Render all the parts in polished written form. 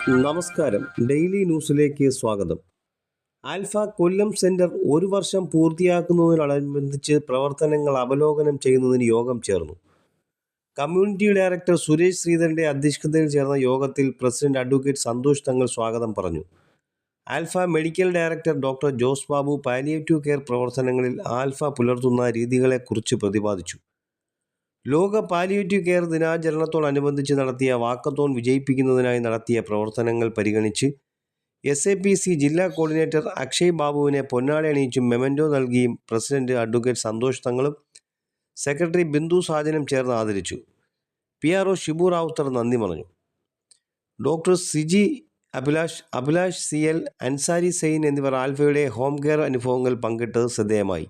നമസ്കാരം. ഡെയിലി ന്യൂസിലേക്ക് സ്വാഗതം. ആൽഫ കൊല്ലം സെന്റർ 1 വർഷം പൂർത്തിയാക്കുന്നതിനോടനുബന്ധിച്ച് പ്രവർത്തനങ്ങൾ അവലോകനം ചെയ്യുന്നതിന് യോഗം ചേർന്നു. കമ്മ്യൂണിറ്റി ഡയറക്ടർ സുരേഷ് ശ്രീധരന്റെ അധ്യക്ഷതയിൽ ചേർന്ന യോഗത്തിൽ പ്രസിഡന്റ് അഡ്വക്കേറ്റ് സന്തോഷ് തങ്ങൾ സ്വാഗതം പറഞ്ഞു. Alpha medical director doctor Jose Babu palliative care പ്രവർത്തനങ്ങളിൽ ആൽഫ പുലർത്തുന്ന രീതികളെക്കുറിച്ച് പ്രതിപാദിച്ചു. ലോക പാലിയേറ്റീവ് കെയർ ദിനാചരണത്തോടനുബന്ധിച്ച് നടത്തിയ വാക്കത്തോൺ വിജയിപ്പിക്കുന്നതിനായി നടത്തിയ പ്രവർത്തനങ്ങൾ പരിഗണിച്ച് SAPC ജില്ലാ കോർഡിനേറ്റർ അക്ഷയ് ബാബുവിനെ പൊന്നാട അണിയിച്ചും മെമൻറ്റോ നൽകിയും പ്രസിഡന്റ് അഡ്വക്കേറ്റ് സന്തോഷ് തങ്ങളും സെക്രട്ടറി ബിന്ദു സാജനും ചേർന്ന് ആദരിച്ചു. PRO ഷിബു റാവുത്തർ നന്ദി പറഞ്ഞു. ഡോക്ടർ സിജി അഭിലാഷ് CL, അൻസാരി സെയിൻ എന്നിവർ ആൽഫയുടെ ഹോം കെയർ അനുഭവങ്ങൾ പങ്കിട്ടത് ശ്രദ്ധേയമായി.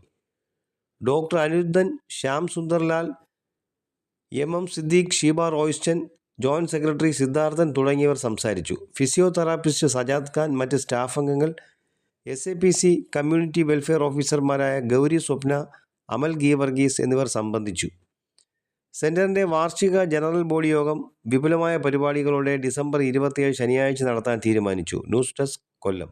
Doctor Anirudhan, Shyam Sundarlal, MM Siddique, Sheeba Royston, joint secretary Siddharthan തുടങ്ങിയവർ സംസാരിച്ചു. ഫിസിയോതെറാപ്പിസ്റ്റ് സജാദ് ഖാൻ, മറ്റ് സ്റ്റാഫ് അംഗങ്ങൾ, SAPC കമ്മ്യൂണിറ്റി വെൽഫെയർ ഓഫീസർമാരായ ഗൗരി സ്വപ്ന, അമൽ ഗീവർഗീസ് എന്നിവർ സംബന്ധിച്ചു. സെന്ററിന്റെ വാർഷിക ജനറൽ ബോഡി യോഗം വിപുലമായ പരിപാടികളോടെ ഡിസംബർ 27 ശനിയാഴ്ച നടത്താൻ തീരുമാനിച്ചു. ന്യൂസ് ഡെസ്ക്, കൊല്ലം.